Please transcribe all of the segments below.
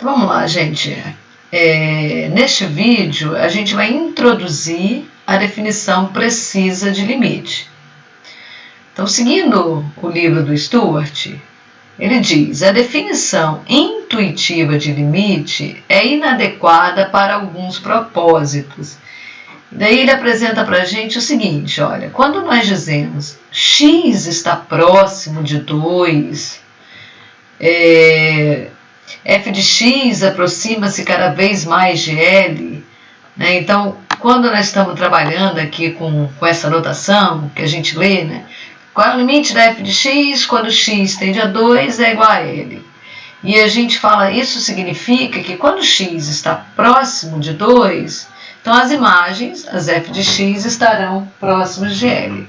Então vamos lá, gente. Neste vídeo, a gente vai introduzir a definição precisa de limite. Então, seguindo o livro do Stuart, ele diz: a definição intuitiva de limite é inadequada para alguns propósitos. Daí ele apresenta para a gente o seguinte: olha, quando nós dizemos x está próximo de 2, f de x aproxima-se cada vez mais de L, né? Então, quando nós estamos trabalhando aqui com essa notação que a gente lê, né? Qual é o limite da f de x quando x tende a 2 é igual a L? E a gente fala, isso significa que quando x está próximo de 2, então as imagens, as f de x, estarão próximas de L.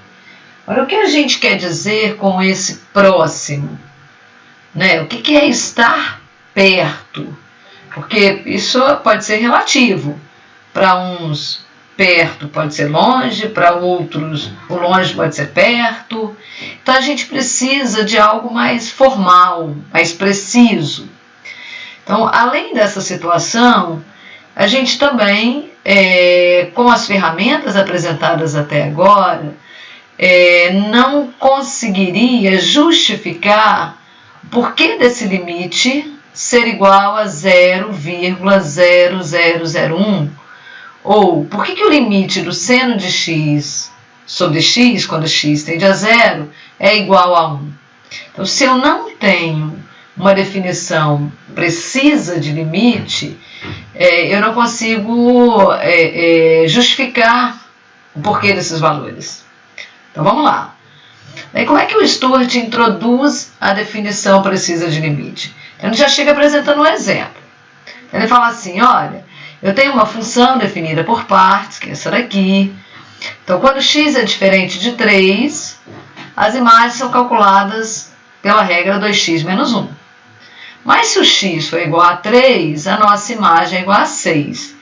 Olha, o que a gente quer dizer com esse próximo? Né? O que é estar perto? Porque isso pode ser relativo. Para uns, perto pode ser longe, para outros, o longe pode ser perto. Então a gente precisa de algo mais formal, mais preciso. Então, além dessa situação, a gente também, com as ferramentas apresentadas até agora, não conseguiria justificar o porquê desse limite ser igual a 0,0001, ou por que o limite do seno de x sobre x, quando x tende a 0, é igual a 1. Então, se eu não tenho uma definição precisa de limite, eu não consigo justificar o porquê desses valores. Então, vamos lá. Daí, como é que o Stuart introduz a definição precisa de limite? Então, ele já chega apresentando um exemplo. Ele fala assim, olha, eu tenho uma função definida por partes, que é essa daqui. Então, quando x é diferente de 3, as imagens são calculadas pela regra 2x menos 1. Mas se o x for igual a 3, a nossa imagem é igual a 6.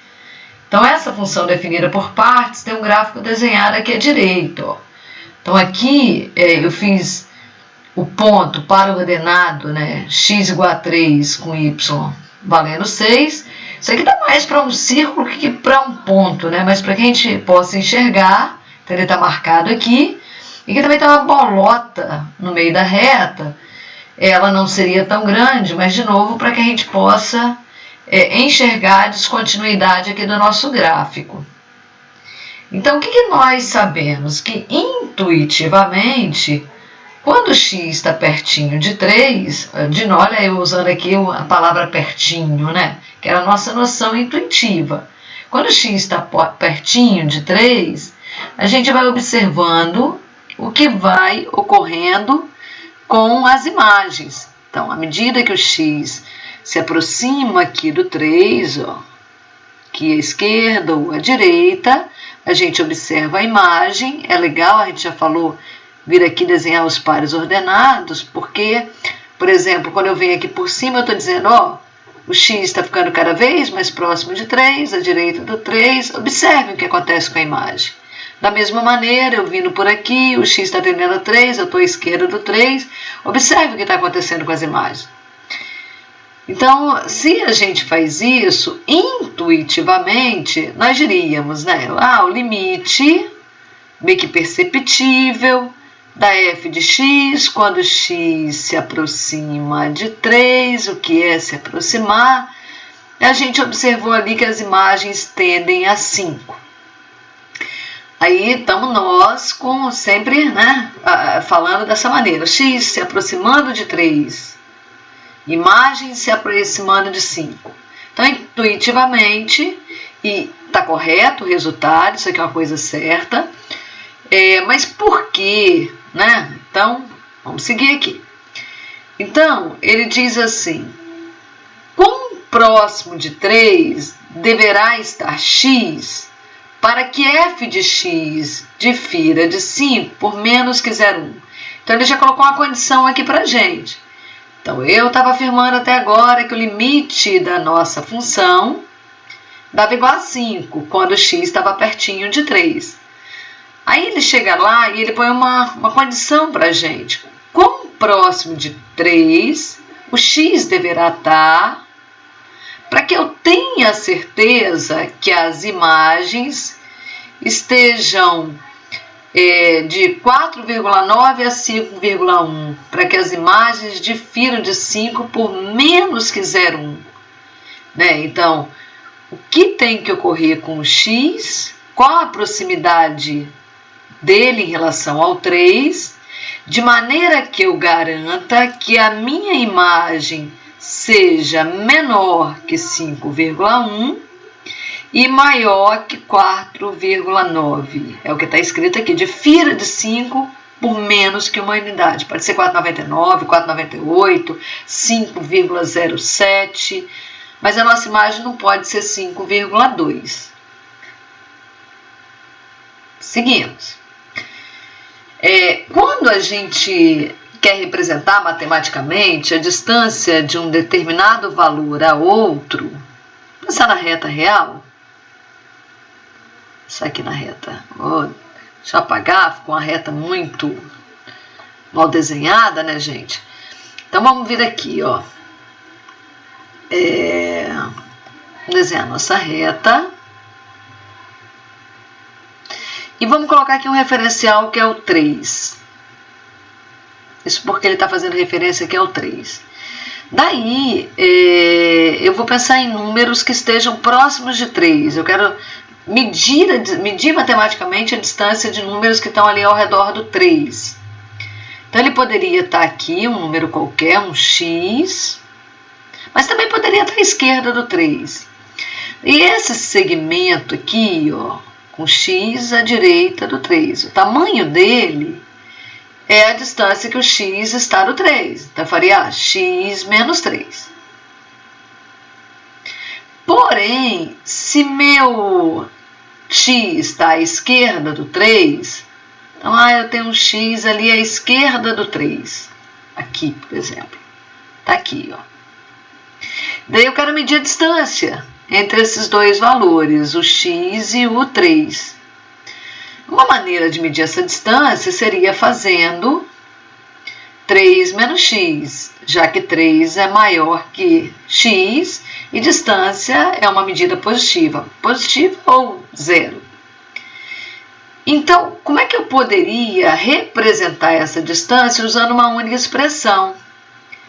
Então, essa função definida por partes tem um gráfico desenhado aqui à direita, ó. Então, aqui eu fiz o ponto para o ordenado, né, x igual a 3 com y valendo 6. Isso aqui está mais para um círculo que para um ponto, né, mas para que a gente possa enxergar, então ele está marcado aqui. E aqui também tem uma bolota no meio da reta. Ela não seria tão grande, mas de novo para que a gente possa enxergar a descontinuidade aqui do nosso gráfico. Então, o que nós sabemos? Que intuitivamente, quando x está pertinho de 3, olha eu usando aqui a palavra pertinho, né? Que era a nossa noção intuitiva. Quando x está pertinho de 3, a gente vai observando o que vai ocorrendo com as imagens. Então, à medida que o x se aproxima aqui do 3, ó, aqui à esquerda ou à direita, a gente observa a imagem. É legal, a gente já falou, vir aqui desenhar os pares ordenados, porque, por exemplo, quando eu venho aqui por cima, eu estou dizendo, ó, o x está ficando cada vez mais próximo de 3, à direita do 3. Observe o que acontece com a imagem. Da mesma maneira, eu vindo por aqui, o x está tendendo a 3, eu estou à esquerda do 3. Observe o que está acontecendo com as imagens. Então, se a gente faz isso intuitivamente, nós diríamos, né, o limite, meio que perceptível, da f de x, quando x se aproxima de 3, o que é se aproximar? A gente observou ali que as imagens tendem a 5. Aí estamos nós sempre, né, falando dessa maneira, x se aproximando de 3, imagens se aproximando de 5. Então, intuitivamente, e está correto o resultado, isso aqui é uma coisa certa, mas por quê? Né? Então, vamos seguir aqui. Então, ele diz assim, quão próximo de 3 deverá estar x para que f de x difira de 5 por menos que 0,1. Então, ele já colocou uma condição aqui para a gente. Então, eu estava afirmando até agora que o limite da nossa função dava igual a 5, quando x estava pertinho de 3. Aí ele chega lá e ele põe uma condição para a gente. Quão próximo de 3 o x deverá estar para que eu tenha certeza que as imagens estejam de 4,9 a 5,1, para que as imagens difiram de 5 por menos que 0,1. Né? Então, o que tem que ocorrer com o x, qual a proximidade dele em relação ao 3, de maneira que eu garanta que a minha imagem seja menor que 5,1 e maior que 4,9. É o que está escrito aqui, difira de 5 por menos que uma unidade. Pode ser 4,99, 4,98, 5,07, mas a nossa imagem não pode ser 5,2. Seguimos. Quando a gente quer representar matematicamente a distância de um determinado valor a outro, pensar na reta real. Isso aqui na reta. Deixa eu apagar, ficou uma reta muito mal desenhada, né, gente? Então vamos vir aqui, ó. Desenhar nossa reta. E vamos colocar aqui um referencial que é o 3. Isso porque ele está fazendo referência aqui ao 3. Daí, eu vou pensar em números que estejam próximos de 3. Eu quero medir matematicamente a distância de números que estão ali ao redor do 3. Então, ele poderia estar aqui, um número qualquer, um x, mas também poderia estar à esquerda do 3. E esse segmento aqui, ó, com x à direita do 3, o tamanho dele é a distância que o x está do 3. Então, eu faria x menos 3. Porém, se meu x está à esquerda do 3, então eu tenho um x ali à esquerda do 3. Aqui, por exemplo. Está aqui, ó. Daí eu quero medir a distância entre esses dois valores, o x e o 3. Uma maneira de medir essa distância seria fazendo 3 menos x, já que 3 é maior que x e distância é uma medida positiva ou zero. Então, como é que eu poderia representar essa distância usando uma única expressão?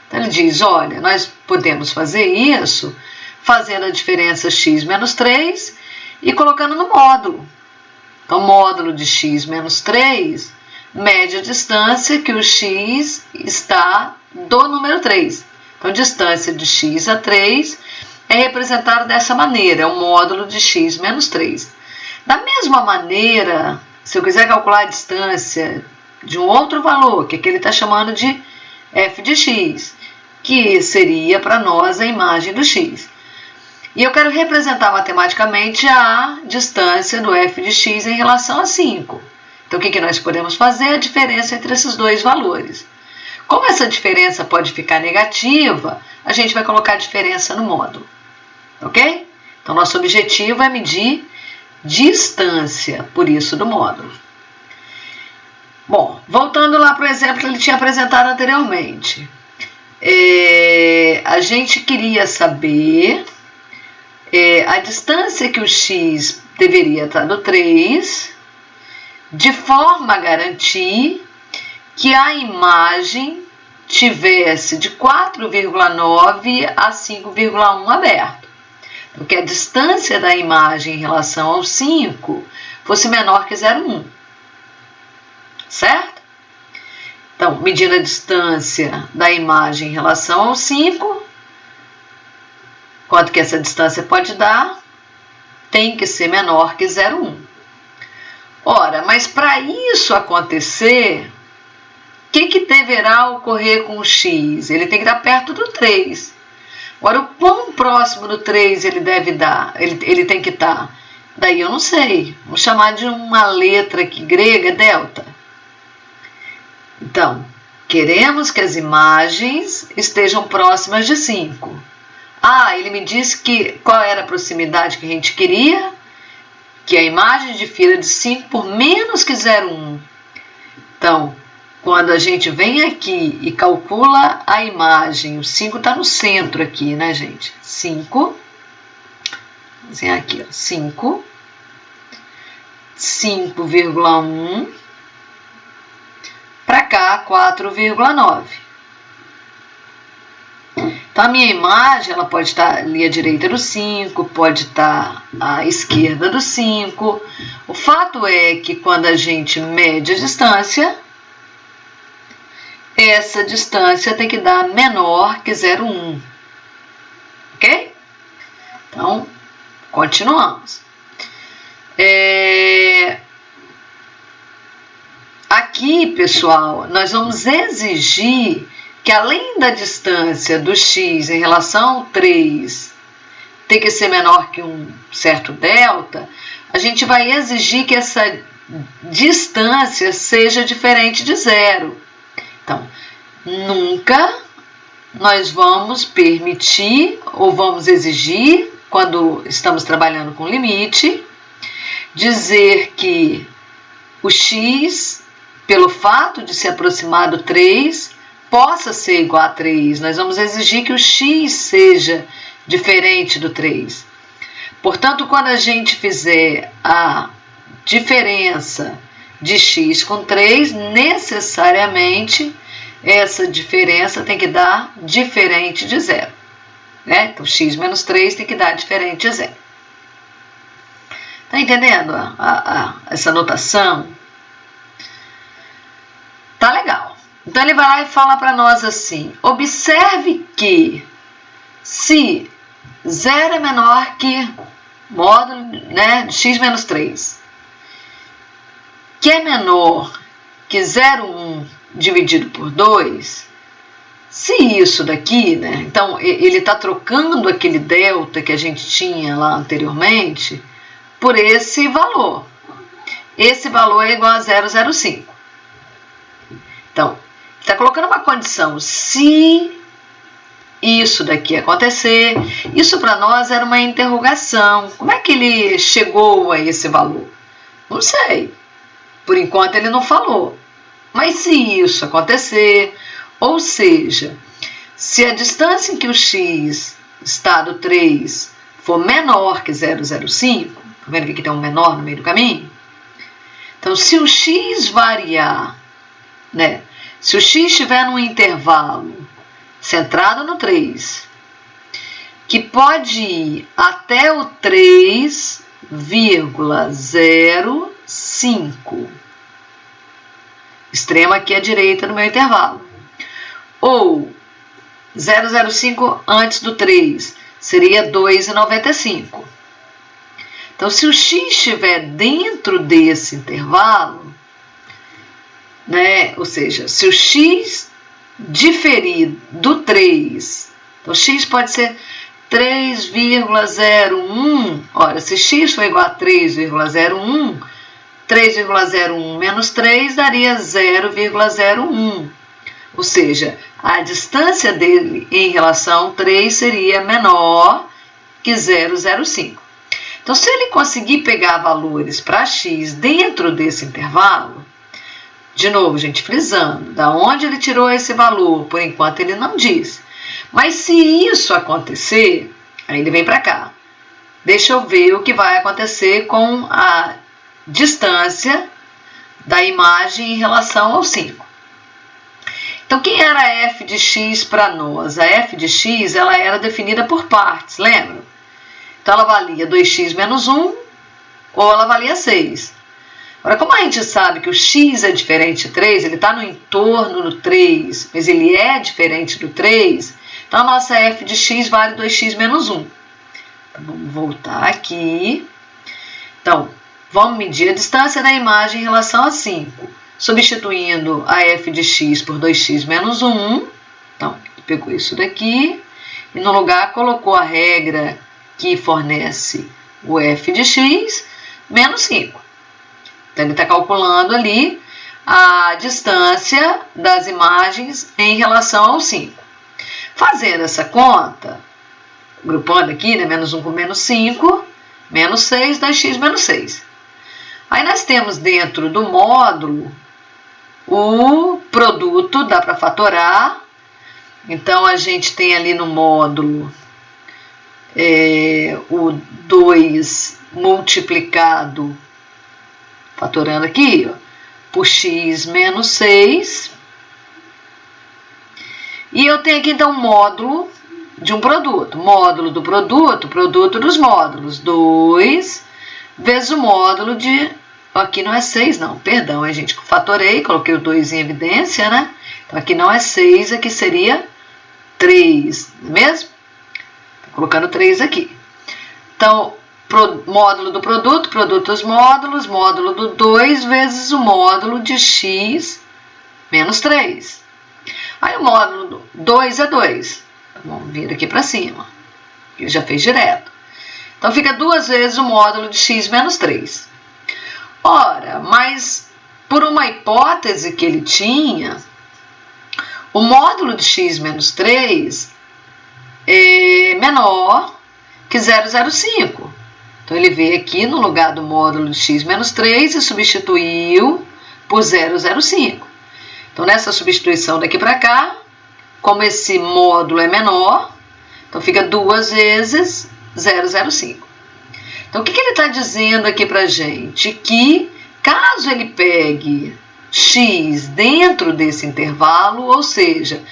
Então, ele diz, olha, nós podemos fazer isso fazendo a diferença x menos 3 e colocando no módulo. Então, módulo de x menos 3 mede a distância que o x está do número 3. Então, distância de x a 3 é representada dessa maneira, é o módulo de x menos 3. Da mesma maneira, se eu quiser calcular a distância de um outro valor, que aqui ele está chamando de f de x, que seria para nós a imagem do x. E eu quero representar matematicamente a distância do f de x em relação a 5. Então, o que nós podemos fazer? A diferença entre esses dois valores. Como essa diferença pode ficar negativa, a gente vai colocar a diferença no módulo. Ok? Então, nosso objetivo é medir distância, por isso do módulo. Bom, voltando lá para o exemplo que ele tinha apresentado anteriormente. A gente queria saber a distância que o x deveria estar do 3, de forma a garantir que a imagem tivesse de 4,9 a 5,1 aberto. Então, que a distância da imagem em relação ao 5 fosse menor que 0,1. Certo? Então, medindo a distância da imagem em relação ao 5, quanto que essa distância pode dar? Tem que ser menor que 0,1. Ora, mas para isso acontecer, o que deverá ocorrer com o x? Ele tem que estar perto do 3. Agora, o quão próximo do 3 ele deve dar? Ele tem que estar? Daí eu não sei. Vamos chamar de uma letra aqui grega, delta. Então, queremos que as imagens estejam próximas de 5. Ele me disse qual era a proximidade que a gente queria? Que a imagem difira de 5 por menos que 0,1. Então, quando a gente vem aqui e calcula a imagem, o 5 está no centro aqui, né, gente? 5 desenhar aqui, ó, 5, 5,1, para cá 4,9. Então a minha imagem ela pode estar ali à direita do 5, pode estar à esquerda do 5. O fato é que quando a gente mede a distância, essa distância tem que dar menor que 0,1. Ok? Então, continuamos. Aqui, pessoal, nós vamos exigir que além da distância do x em relação ao 3 ter que ser menor que um certo delta, a gente vai exigir que essa distância seja diferente de 0. Então, nunca nós vamos permitir ou vamos exigir, quando estamos trabalhando com limite, dizer que o x, pelo fato de se aproximar do 3, possa ser igual a 3. Nós vamos exigir que o x seja diferente do 3. Portanto, quando a gente fizer a diferença de x com 3, necessariamente essa diferença tem que dar diferente de 0. Né? Então, x menos 3 tem que dar diferente de 0. Está entendendo essa notação? Tá legal. Então, ele vai lá e fala para nós assim: observe que se 0 é menor que módulo, né, de x menos 3, que é menor que 0,1 dividido por 2, se isso daqui, né, então ele está trocando aquele delta que a gente tinha lá anteriormente por esse valor. Esse valor é igual a 0,05. Então, está colocando uma condição: se isso daqui acontecer, isso para nós era uma interrogação. Como é que ele chegou a esse valor? Não sei. Por enquanto ele não falou. Mas se isso acontecer, ou seja, se a distância em que o x está do 3 for menor que 0,05, tá vendo que aqui tem um menor no meio do caminho? Então, se o x variar, né? Se o x estiver num intervalo centrado no 3, que pode ir até o 3,05, extremo aqui à direita no meu intervalo, ou 0,05 antes do 3, seria 2,95. Então, se o x estiver dentro desse intervalo, né, ou seja, se o x diferir do 3, então x pode ser 3,01, ora, se x for igual a 3,01, 3,01 menos 3 daria 0,01, ou seja, a distância dele em relação ao 3 seria menor que 0,05. Então, se ele conseguir pegar valores para x dentro desse intervalo, de novo, gente, frisando, da onde ele tirou esse valor, por enquanto ele não diz. Mas se isso acontecer, aí ele vem para cá. Deixa eu ver o que vai acontecer com a distância da imagem em relação ao 5. Então, quem era a f de x para nós? A f de x ela era definida por partes, lembra? Então, ela valia 2x menos 1 ou ela valia 6. Agora, como a gente sabe que o x é diferente de 3, ele está no entorno do 3, mas ele é diferente do 3, então a nossa f de x vale 2x menos 1. Então, vamos voltar aqui. Então, vamos medir a distância da imagem em relação a 5, substituindo a f de x por 2x menos 1. Então, ele pegou isso daqui e no lugar colocou a regra que fornece o f de x menos 5. Então, ele está calculando ali a distância das imagens em relação ao 5. Fazendo essa conta, grupando aqui, né, menos 1 com menos 5, menos 6, 2x menos 6. Aí nós temos dentro do módulo o produto, dá para fatorar. Então, a gente tem ali no módulo o 2 multiplicado, fatorando aqui, ó, por x menos 6. E eu tenho aqui, então, módulo de um produto. Módulo do produto, produto dos módulos. 2 vezes o módulo de... Aqui não é 6, não. Perdão, a gente fatorei, coloquei o 2 em evidência, né? Então, aqui não é 6, aqui seria 3, não é mesmo? Estou colocando 3 aqui. Então, módulo do produto, produto dos módulos, módulo do 2 vezes o módulo de x menos 3. Aí o módulo do 2 é 2. Vamos vir aqui para cima. Ele já fez direto. Então, fica 2 vezes o módulo de x menos 3. Ora, mas por uma hipótese que ele tinha, o módulo de x menos 3 é menor que 0,05. Então, ele veio aqui no lugar do módulo de x menos 3 e substituiu por 0,05. Então, nessa substituição daqui para cá, como esse módulo é menor, então fica 2 vezes 0,05. Então, o que ele está dizendo aqui para a gente? Que caso ele pegue x dentro desse intervalo, ou seja,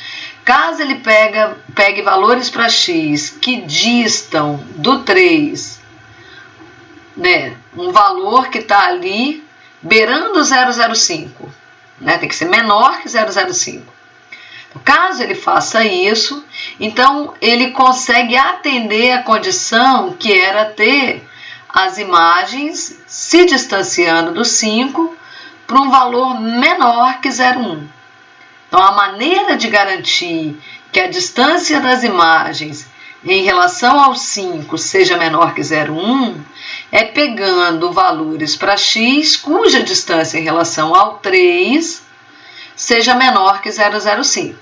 caso ele pegue valores para x que distam do 3, né, um valor que está ali beirando 0,05, né, tem que ser menor que 0,05. Caso ele faça isso, então ele consegue atender a condição que era ter as imagens se distanciando do 5 para um valor menor que 0,1. Então, a maneira de garantir que a distância das imagens em relação ao 5 seja menor que 0,1 é pegando valores para x cuja distância em relação ao 3 seja menor que 0,05.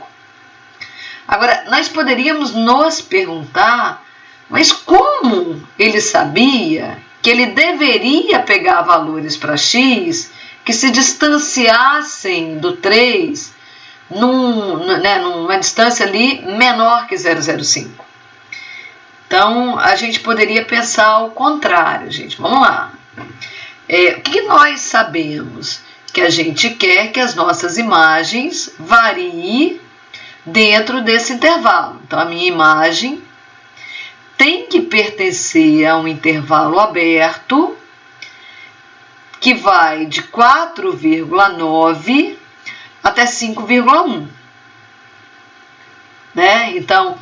Agora, nós poderíamos nos perguntar, mas como ele sabia que ele deveria pegar valores para x que se distanciassem do 3 numa distância ali menor que 0,05? Então, a gente poderia pensar ao contrário, gente. Vamos lá. O que nós sabemos? Que a gente quer que as nossas imagens variem dentro desse intervalo. Então, a minha imagem tem que pertencer a um intervalo aberto que vai de 4,9 até 5,1. Né? Então,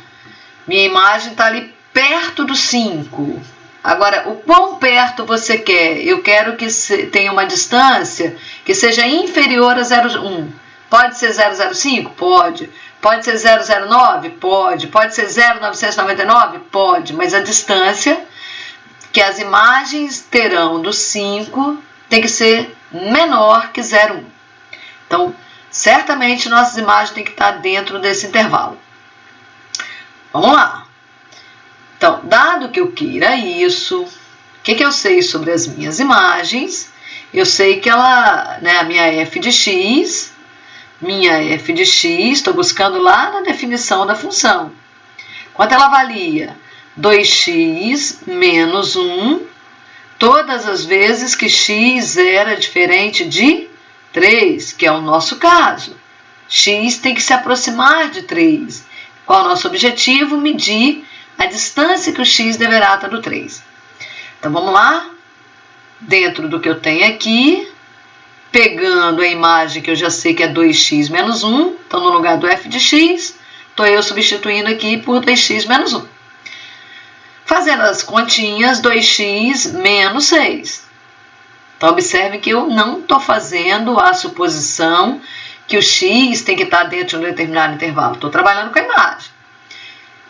minha imagem está ali perto do 5. Agora, o quão perto você quer? Eu quero que tenha uma distância que seja inferior a 0,1. Pode ser 0,05? Pode. Pode ser 0,09? Pode. Pode ser 0,999? Pode. Mas a distância que as imagens terão do 5 tem que ser menor que 0,1. Então, certamente nossas imagens têm que estar dentro desse intervalo. Vamos lá. Então, dado que eu queira isso, o que eu sei sobre as minhas imagens? Eu sei que ela, né, a minha f de x, estou buscando lá na definição da função. Quanto ela valia? 2x menos 1, todas as vezes que x era diferente de 3, que é o nosso caso. X tem que se aproximar de 3. Qual é o nosso objetivo? Medir a distância que o x deverá estar do 3. Então, vamos lá. Dentro do que eu tenho aqui, pegando a imagem que eu já sei que é 2x menos 1, então no lugar do f de x, estou eu substituindo aqui por 2x menos 1. Fazendo as continhas, 2x menos 6. Então, observe que eu não estou fazendo a suposição que o x tem que estar dentro de um determinado intervalo. Estou trabalhando com a imagem.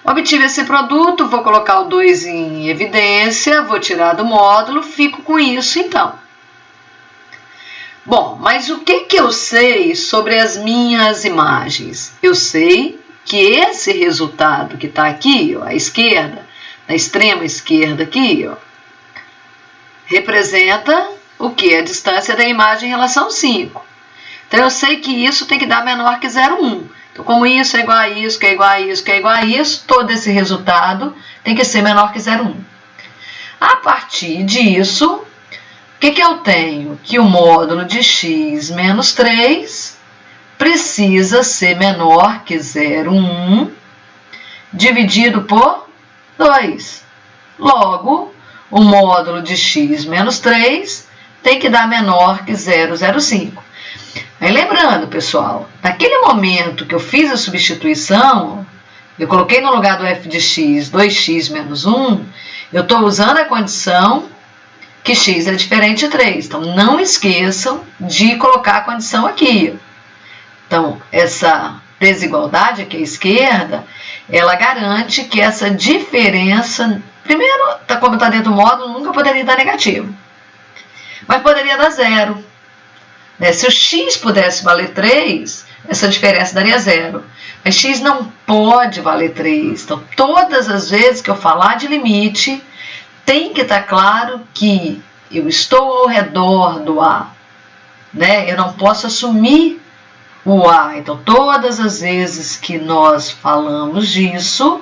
Obtive esse produto, vou colocar o 2 em evidência, vou tirar do módulo, fico com isso então. Bom, mas o que eu sei sobre as minhas imagens? Eu sei que esse resultado que está aqui, ó, à esquerda, na extrema esquerda aqui, ó, representa o que? A distância da imagem em relação ao 5. Então, eu sei que isso tem que dar menor que 0,1. Então, como isso é igual a isso, que é igual a isso, que é igual a isso, todo esse resultado tem que ser menor que 0,1. A partir disso, o que eu tenho? Que o módulo de x menos 3 precisa ser menor que 0,1 dividido por 2. Logo, o módulo de x menos 3 tem que dar menor que 0,05. Aí lembrando, pessoal, naquele momento que eu fiz a substituição, eu coloquei no lugar do f de x 2x menos 1, eu estou usando a condição que x é diferente de 3. Então, não esqueçam de colocar a condição aqui. Então, essa desigualdade aqui à esquerda, ela garante que essa diferença, primeiro, como está dentro do módulo, nunca poderia dar negativo. Mas poderia dar 0. Se o x pudesse valer 3, essa diferença daria 0. Mas x não pode valer 3. Então, todas as vezes que eu falar de limite, tem que estar claro que eu estou ao redor do A. Eu não posso assumir o A. Então, todas as vezes que nós falamos disso,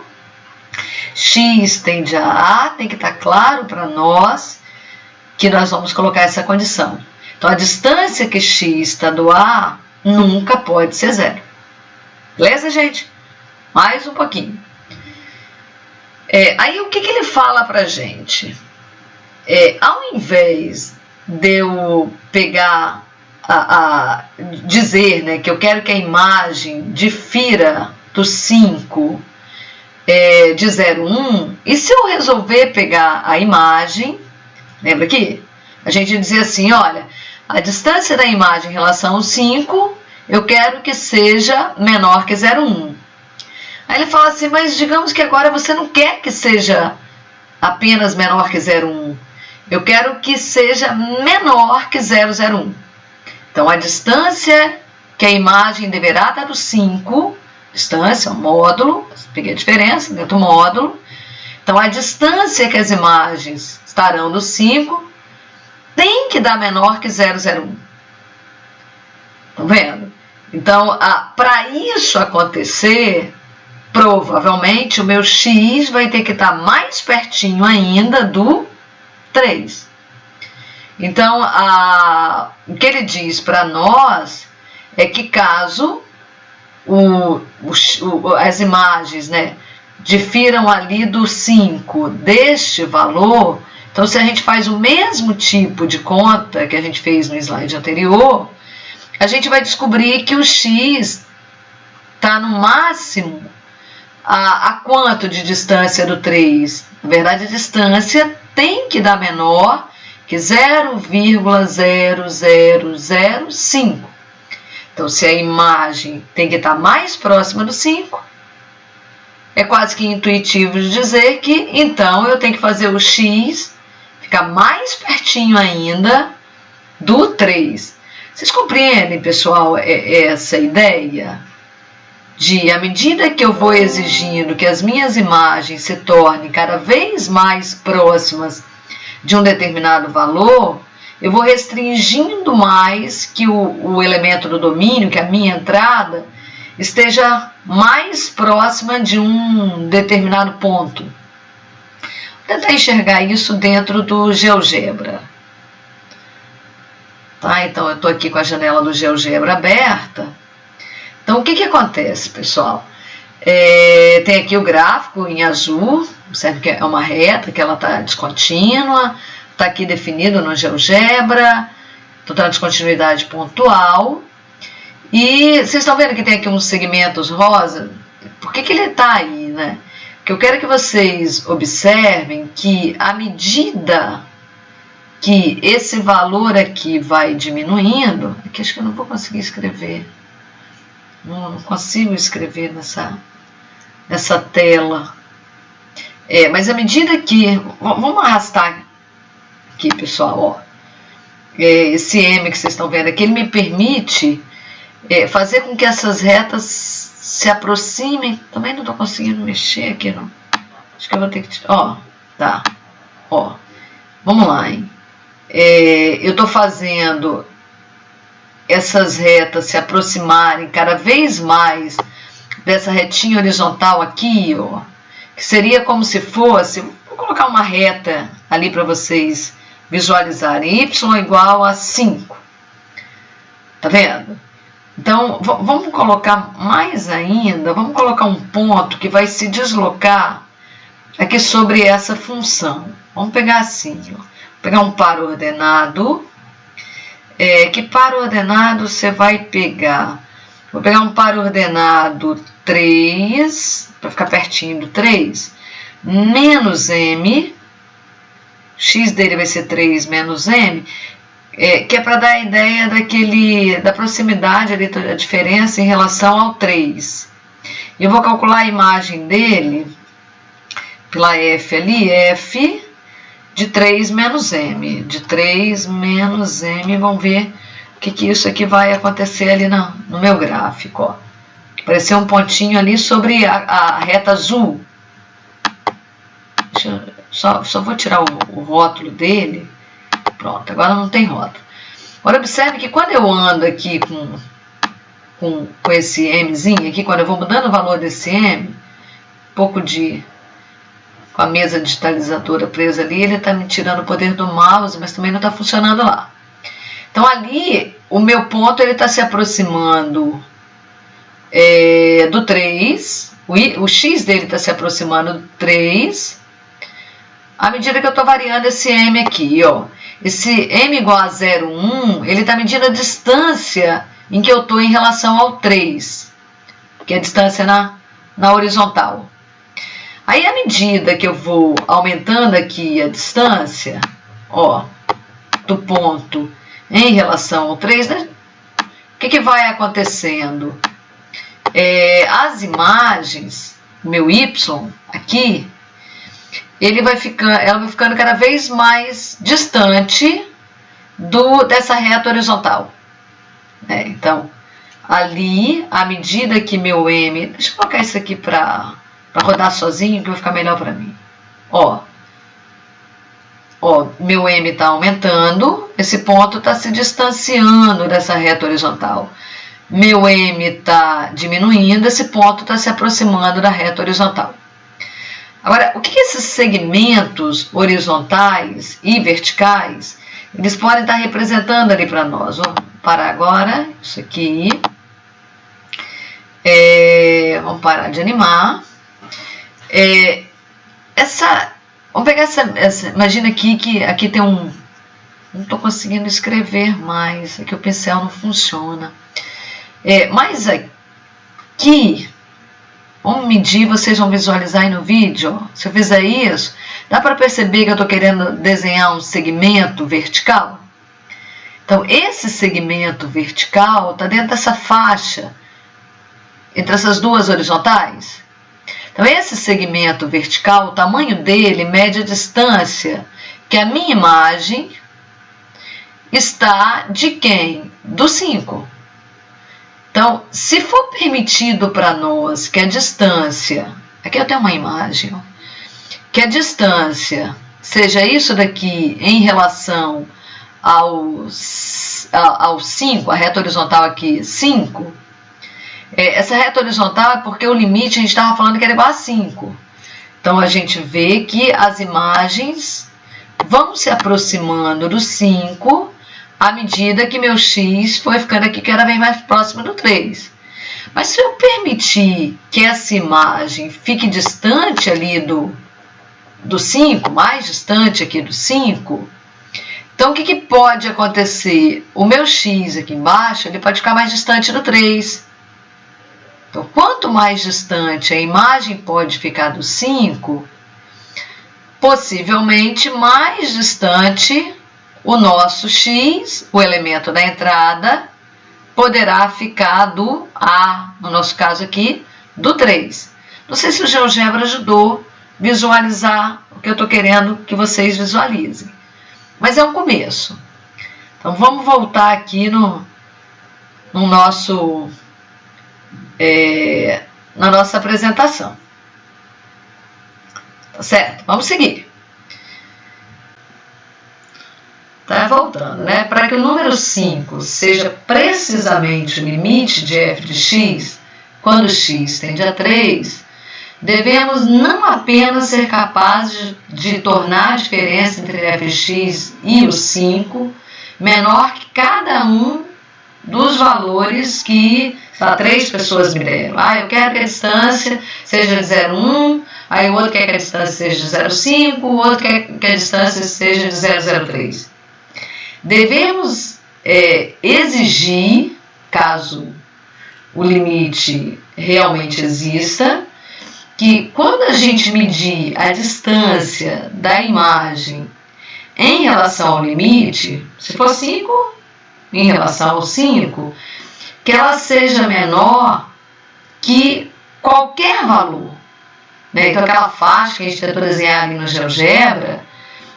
x tende a A, tem que estar claro para nós que nós vamos colocar essa condição. Então, a distância que x está do A nunca pode ser 0. Beleza, gente? Mais um pouquinho. Aí, o que ele fala para a gente? Ao invés de eu pegar, dizer que eu quero que a imagem difira do 5 de 0,1, e se eu resolver pegar a imagem, lembra aqui? A gente dizia assim, olha, a distância da imagem em relação ao 5, eu quero que seja menor que 0,1. Aí ele fala assim, mas digamos que agora você não quer que seja apenas menor que 0,1. Eu quero que seja menor que 0,01. Então, a distância que a imagem deverá dar do 5, distância, o módulo, peguei a diferença dentro do módulo. Então, a distância que as imagens estarão do 5 tem que dar menor que 0,01. Estão vendo? Então, para isso acontecer, provavelmente o meu x vai ter que estar mais pertinho ainda do 3. Então, o que ele diz para nós é que caso as imagens difiram ali do 5 deste valor, então se a gente faz o mesmo tipo de conta que a gente fez no slide anterior, a gente vai descobrir que o x está no máximo a quanto de distância do 3? Na verdade, a distância tem que dar menor que 0,0005. Então, se a imagem tem que estar mais próxima do 5, é quase que intuitivo de dizer que, então, eu tenho que fazer o x ficar mais pertinho ainda do 3. Vocês compreendem, pessoal, essa ideia? À medida que eu vou exigindo que as minhas imagens se tornem cada vez mais próximas de um determinado valor, eu vou restringindo mais que o elemento do domínio, que a minha entrada, esteja mais próxima de um determinado ponto. Vou tentar enxergar isso dentro do GeoGebra. Tá? Então, eu estou aqui com a janela do GeoGebra aberta. Então, o que acontece, pessoal? Tem aqui o gráfico em azul, observe que é uma reta, que ela está descontínua, está aqui definido no GeoGebra, então está na descontinuidade pontual. E vocês estão vendo que tem aqui uns segmentos rosa? Por que ele está aí, Porque eu quero que vocês observem que à medida que esse valor aqui vai diminuindo, aqui acho que eu não vou conseguir escrever. Não consigo escrever nessa tela. Mas à medida que... Vamos arrastar aqui, pessoal. Ó. Esse M que vocês estão vendo aqui, ele me permite fazer com que essas retas se aproximem. Também não estou conseguindo mexer aqui, não. Acho que eu vou ter que... Tá. Vamos lá, hein? Eu estou fazendo essas retas se aproximarem cada vez mais dessa retinha horizontal aqui, ó, que seria como se fosse, vou colocar uma reta ali para vocês visualizarem, y igual a 5, tá vendo? Então, vamos colocar mais ainda, vamos colocar um ponto que vai se deslocar aqui sobre essa função. Vamos pegar assim, ó, pegar um par ordenado, que par ordenado você vai pegar? Vou pegar um par ordenado 3, para ficar pertinho do 3, menos m, x dele vai ser 3 menos m, que é para dar a ideia da proximidade ali, da diferença em relação ao 3. E eu vou calcular a imagem dele pela f ali, f de 3 menos m. De 3 menos m, vamos ver o que isso aqui vai acontecer ali no meu gráfico. Ó. Apareceu um pontinho ali sobre a reta azul. Só vou tirar o rótulo dele. Pronto, agora não tem rótulo. Agora observe que quando eu ando aqui com esse mzinho aqui, quando eu vou mudando o valor desse m, com a mesa digitalizadora presa ali, ele está me tirando o poder do mouse, mas também não está funcionando lá. Então ali, o meu ponto está se aproximando do 3, o x dele está se aproximando do 3, à medida que eu estou variando esse m aqui, ó. Esse m igual a 0,1, ele está medindo a distância em que eu estou em relação ao 3, que é a distância na horizontal. Aí, à medida que eu vou aumentando aqui a distância, ó, do ponto em relação ao 3, né? O que vai acontecendo? As imagens, meu y aqui, ela vai ficando cada vez mais distante dessa reta horizontal. Então, ali, à medida que meu m... Deixa eu colocar isso aqui para rodar sozinho, que vai ficar melhor para mim. Ó, meu m está aumentando, esse ponto está se distanciando dessa reta horizontal. Meu m está diminuindo, esse ponto está se aproximando da reta horizontal. Agora, o que esses segmentos horizontais e verticais, eles podem estar representando ali para nós? Vamos parar agora, isso aqui. Vamos parar de animar. Vamos pegar essa, imagina aqui que aqui tem não estou conseguindo escrever mais, aqui o pincel não funciona. Mas aqui, vamos medir, vocês vão visualizar aí no vídeo, ó. Se eu fizer isso, dá para perceber que eu estou querendo desenhar um segmento vertical? Então, esse segmento vertical está dentro dessa faixa, entre essas duas horizontais. Então, esse segmento vertical, o tamanho dele mede a distância que a minha imagem está de quem? Do 5. Então, se for permitido para nós que a distância, aqui eu tenho uma imagem, ó, que a distância seja isso daqui em relação ao 5, a reta horizontal aqui, 5, essa reta horizontal é porque o limite a gente estava falando que era igual a 5. Então, a gente vê que as imagens vão se aproximando do 5 à medida que meu x foi ficando aqui cada vez mais próximo do 3. Mas se eu permitir que essa imagem fique distante ali do 5, mais distante aqui do 5, então o que pode acontecer? O meu x aqui embaixo ele pode ficar mais distante do 3. Então, quanto mais distante a imagem pode ficar do 5, possivelmente mais distante o nosso x, o elemento da entrada, poderá ficar do A, no nosso caso aqui, do 3. Não sei se o GeoGebra ajudou a visualizar o que eu estou querendo que vocês visualizem. Mas é um começo. Então, vamos voltar aqui no nosso... na nossa apresentação. Tá certo? Vamos seguir. Tá voltando, né? Para que o número 5 seja precisamente o limite de f de x, quando x tende a 3, devemos não apenas ser capazes de tornar a diferença entre fx e o 5 menor que cada um dos valores que 3 pessoas me deram. Eu quero que a distância seja de 0,1, aí o outro quer que a distância seja de 0,5, o outro quer que a distância seja de 0,03. Devemos exigir, caso o limite realmente exista, que quando a gente medir a distância da imagem em relação ao limite, se for 5 em relação ao 5, que ela seja menor que qualquer valor. Então, aquela faixa que a gente tentou desenhar ali no GeoGebra,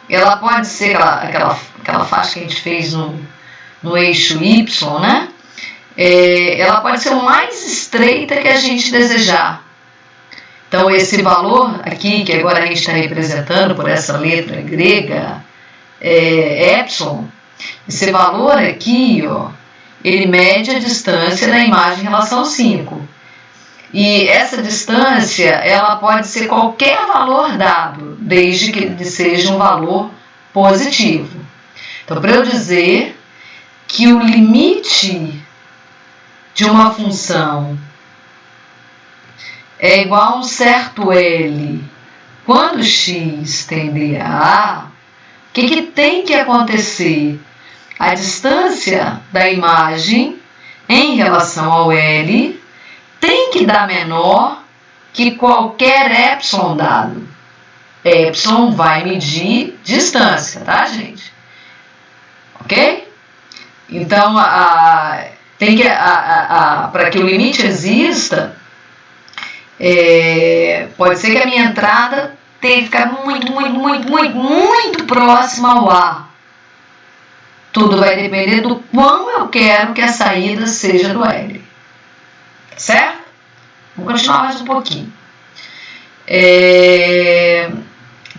ela pode ser aquela faixa que a gente fez no eixo Y, né? Ela pode ser o mais estreita que a gente desejar. Então, esse valor aqui, que agora a gente está representando por essa letra grega, epsilon, esse valor aqui, ele mede a distância da imagem em relação ao 5. E essa distância, ela pode ser qualquer valor dado, desde que ele seja um valor positivo. Então, para eu dizer que o limite de uma função é igual a um certo L quando x tende a A, o que tem que acontecer? A distância da imagem em relação ao L tem que dar menor que qualquer epsilon dado. Epsilon vai medir distância, tá, gente? Ok? Então, para que o limite exista, pode ser que a minha entrada tenha que ficar muito próxima ao A. Tudo vai depender do quão eu quero que a saída seja do L. Certo? Vamos continuar mais um pouquinho.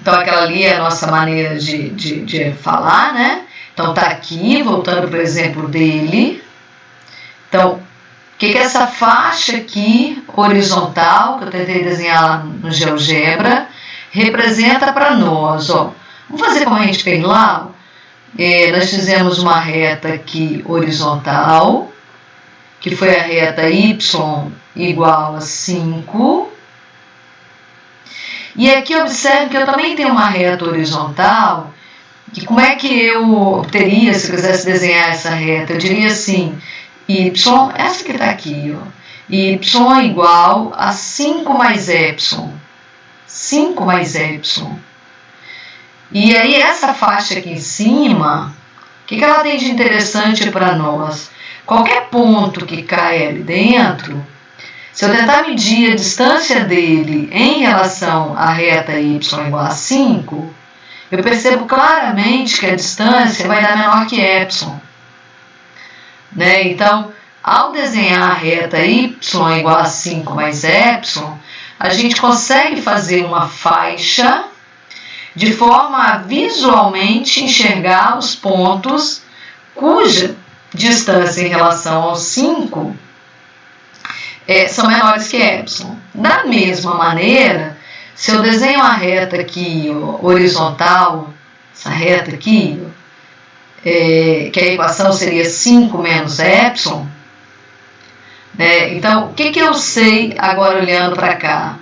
Então, aquela ali é a nossa maneira de falar, né? Então, tá aqui, voltando para o exemplo dele. Então, o que é essa faixa aqui, horizontal, que eu tentei desenhar lá no GeoGebra, representa para nós? Vamos fazer como a gente fez lá? Nós fizemos uma reta aqui horizontal, que foi a reta y igual a 5. E aqui observe que eu também tenho uma reta horizontal, que como é que eu obteria se eu quisesse desenhar essa reta? Eu diria assim, y, essa que está aqui, y igual a 5 mais epsilon. 5 mais epsilon. E aí essa faixa aqui em cima, o que ela tem de interessante para nós? Qualquer ponto que caia ali dentro, se eu tentar medir a distância dele em relação à reta y igual a 5, eu percebo claramente que a distância vai dar menor que epsilon. Então, ao desenhar a reta y igual a 5 mais epsilon, a gente consegue fazer uma faixa de forma a visualmente enxergar os pontos cuja distância em relação ao 5 são menores que epsilon. Da mesma maneira, se eu desenho a reta aqui horizontal, essa reta aqui, que a equação seria 5 menos epsilon, então, o que eu sei agora olhando para cá?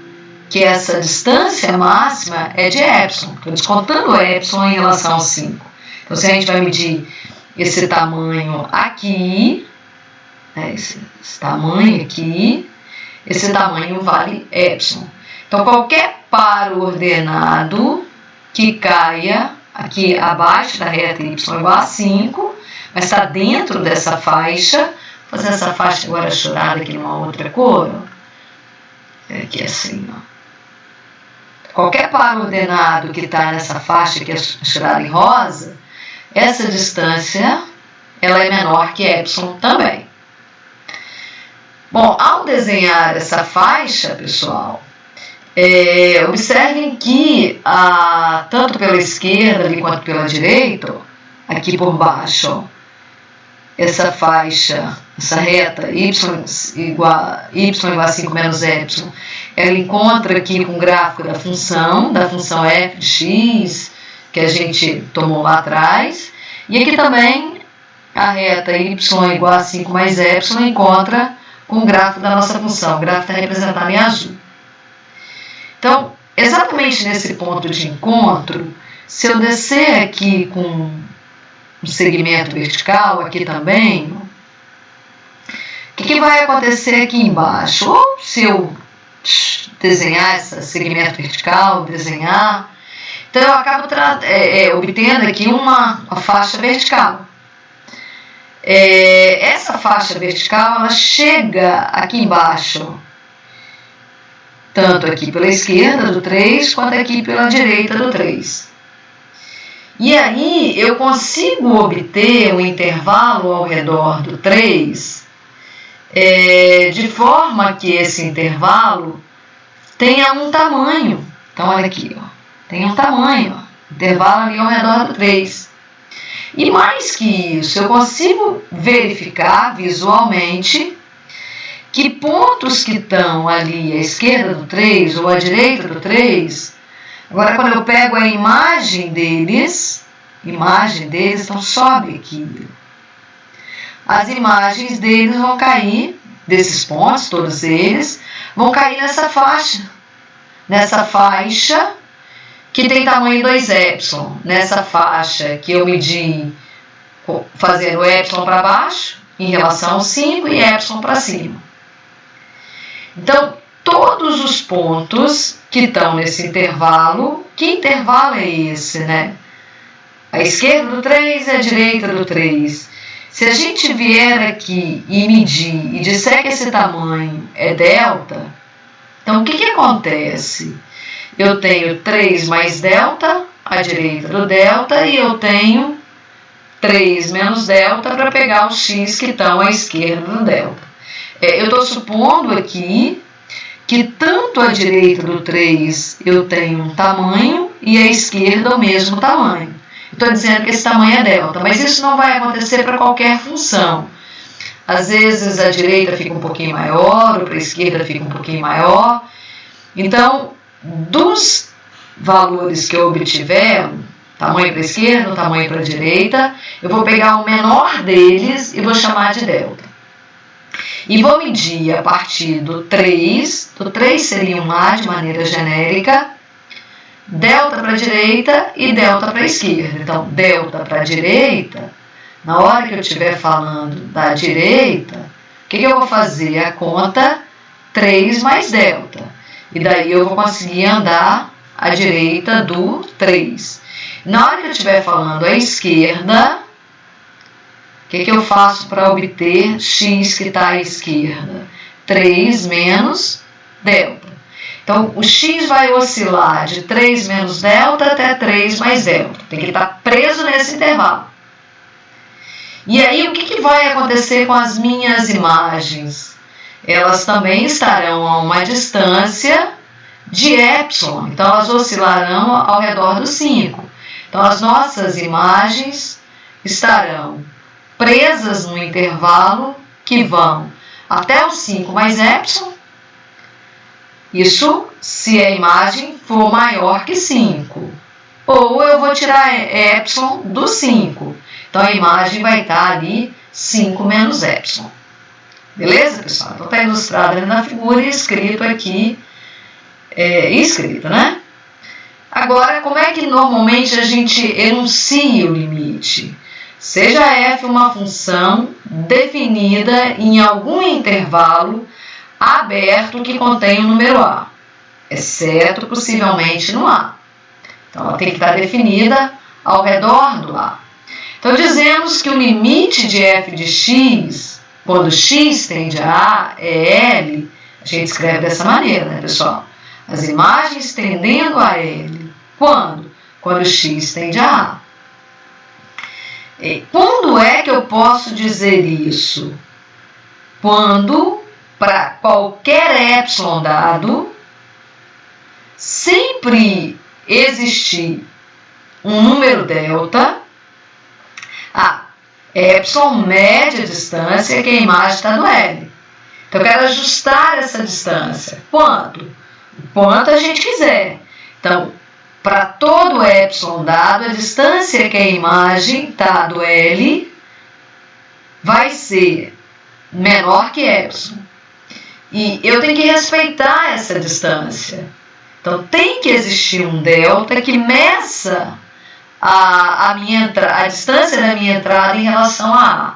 Que essa distância máxima é de epsilon. Estou descontando epsilon em relação ao 5. Então, se a gente vai medir esse tamanho aqui, esse tamanho aqui, esse tamanho vale epsilon. Então, qualquer par ordenado que caia aqui abaixo da reta y igual a 5, mas está dentro dessa faixa, vou fazer essa faixa agora chorada aqui numa outra cor, aqui assim, qualquer par ordenado que está nessa faixa que é chorada em rosa, essa distância ela é menor que epsilon também. Bom, ao desenhar essa faixa, pessoal, observem que tanto pela esquerda ali quanto pela direita, aqui por baixo, essa faixa essa reta y igual a 5 menos epsilon, ela encontra aqui com o gráfico da função f de x, que a gente tomou lá atrás, e aqui também a reta y igual a 5 mais epsilon encontra com o gráfico da nossa função. O gráfico está representado em azul. Então, exatamente nesse ponto de encontro, se eu descer aqui com um segmento vertical, aqui também, o que vai acontecer aqui embaixo? Ou se eu desenhar esse segmento vertical, então eu acabo obtendo aqui uma faixa vertical. Essa faixa vertical, ela chega aqui embaixo, tanto aqui pela esquerda do 3, quanto aqui pela direita do 3. E aí eu consigo obter um intervalo ao redor do 3, de forma que esse intervalo tenha um tamanho. Então, olha aqui, tem um tamanho, intervalo ali ao redor do 3. E mais que isso, eu consigo verificar visualmente que pontos que estão ali à esquerda do 3 ou à direita do 3, agora quando eu pego a imagem deles, então sobe aqui. As imagens deles vão cair, desses pontos, todos eles, vão cair nessa faixa que tem tamanho 2 epsilon, nessa faixa que eu medi fazendo epsilon para baixo em relação ao 5 e epsilon para cima. Então, todos os pontos que estão nesse intervalo, que intervalo é esse, né? A esquerda do 3 e a direita do 3. Se a gente vier aqui e medir e disser que esse tamanho é delta, então o que acontece? Eu tenho 3 mais delta, à direita do delta, e eu tenho 3 menos delta para pegar os x que estão à esquerda do delta. Eu estou supondo aqui que tanto à direita do 3 eu tenho um tamanho e à esquerda o mesmo tamanho. Estou dizendo que esse tamanho é delta, mas isso não vai acontecer para qualquer função. Às vezes a direita fica um pouquinho maior, ou para a esquerda fica um pouquinho maior. Então, dos valores que eu obtiver, tamanho para a esquerda, tamanho para a direita, eu vou pegar o menor deles e vou chamar de delta. E vou medir a partir do 3, do 3 seria um A de maneira genérica, delta para a direita e delta para a esquerda. Então, delta para a direita, na hora que eu estiver falando da direita, o que eu vou fazer? A conta 3 mais delta. E daí eu vou conseguir andar à direita do 3. Na hora que eu estiver falando à esquerda, o que eu faço para obter x que está à esquerda? 3 menos delta. Então, o x vai oscilar de 3 menos delta até 3 mais delta. Tem que estar preso nesse intervalo. E aí, o que vai acontecer com as minhas imagens? Elas também estarão a uma distância de epsilon. Então, elas oscilarão ao redor do 5. Então, as nossas imagens estarão presas no intervalo que vão até o 5 mais epsilon. Isso se a imagem for maior que 5. Ou eu vou tirar epsilon do 5. Então, a imagem vai estar ali 5 menos epsilon. Beleza, pessoal? Então, está ilustrado ali na figura e escrito aqui, né? Agora, como é que normalmente a gente enuncia o limite? Seja f uma função definida em algum intervalo aberto que contém o número a, exceto possivelmente no a. Então, ela tem que estar definida ao redor do a. Então, dizemos que o limite de f de x, quando x tende a é L, a gente escreve dessa maneira, né, pessoal? As imagens tendendo a L. Quando? Quando x tende a A. Quando é que eu posso dizer isso? Quando, para qualquer epsilon dado, sempre existir um número delta. epsilon mede a distância que a imagem está do L. Então, eu quero ajustar essa distância. Quanto? Quanto a gente quiser. Então, para todo epsilon dado, a distância que a imagem está do L vai ser menor que epsilon. E eu tenho que respeitar essa distância. Então, tem que existir um delta que meça a distância da minha entrada em relação a A.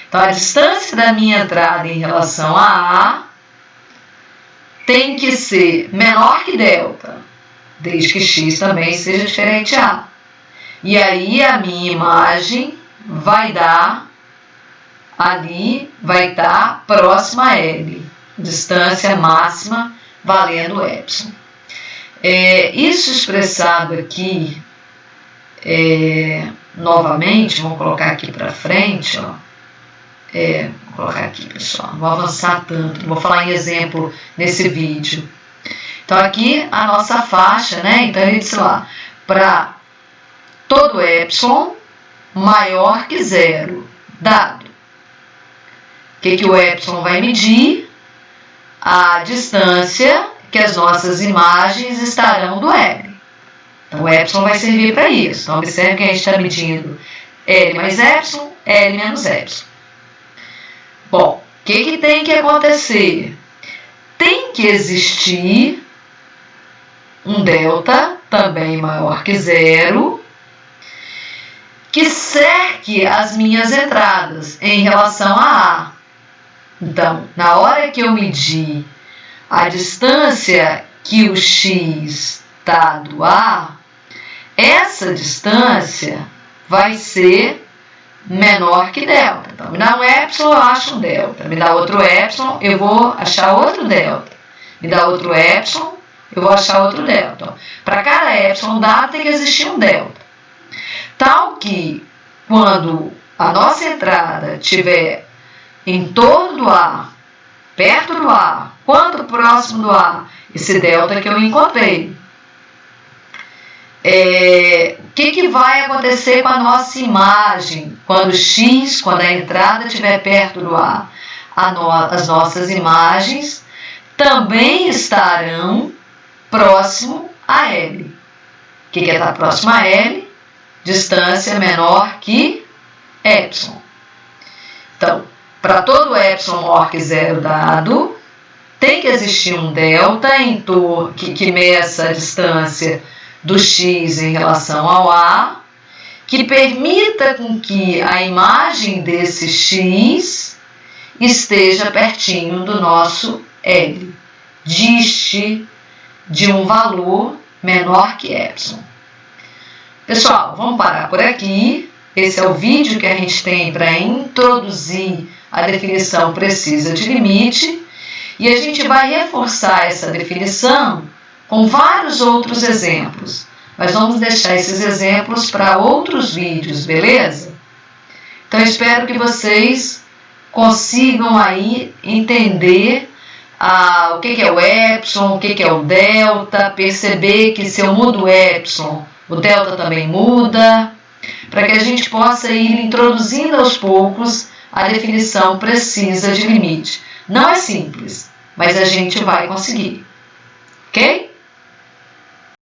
Então, a distância da minha entrada em relação a A tem que ser menor que delta, desde que x também seja diferente a A. E aí, a minha imagem vai dar ali, vai estar próxima a L, distância máxima valendo epsilon. Isso expressado aqui, novamente, vamos colocar aqui para frente, ó. Vou colocar aqui, pessoal, não vou avançar tanto, não vou falar em exemplo nesse vídeo. Então, aqui a nossa faixa, né? Então, ele disse lá, para todo epsilon maior que zero, dado. O que o epsilon vai medir? A distância que as nossas imagens estarão do L. Então, o epsilon vai servir para isso. Então, observe que a gente está medindo L mais epsilon, L menos epsilon. Bom, o que tem que acontecer? Tem que existir um delta, também maior que zero, que cerque as minhas entradas em relação a A. Então, na hora que eu medir a distância que o x está do A, essa distância vai ser menor que delta. Então, me dá um epsilon, eu acho um delta. Me dá outro epsilon, eu vou achar outro delta. Me dá outro epsilon, eu vou achar outro delta. Para cada epsilon dado, tem que existir um delta. Tal que, quando a nossa entrada estiver em torno do A, perto do A, quanto próximo do A, esse delta que eu encontrei. O que vai acontecer com a nossa imagem quando x, quando a entrada estiver perto do A? As nossas imagens também estarão próximo a L. O que é estar próximo a L? Distância menor que epsilon. Então, para todo epsilon maior que zero dado, tem que existir um delta que meça a distância do x em relação ao A, que permita com que a imagem desse x esteja pertinho do nosso L, diste de um valor menor que epsilon. Pessoal, vamos parar por aqui. Esse é o vídeo que a gente tem para introduzir a definição precisa de limite, e a gente vai reforçar essa definição com vários outros exemplos. Mas vamos deixar esses exemplos para outros vídeos, beleza? Então, espero que vocês consigam aí entender o que é o epsilon, o que é o delta, perceber que se eu mudo o epsilon, o delta também muda, para que a gente possa ir introduzindo aos poucos a definição precisa de limite. Não é simples, mas a gente vai conseguir, ok?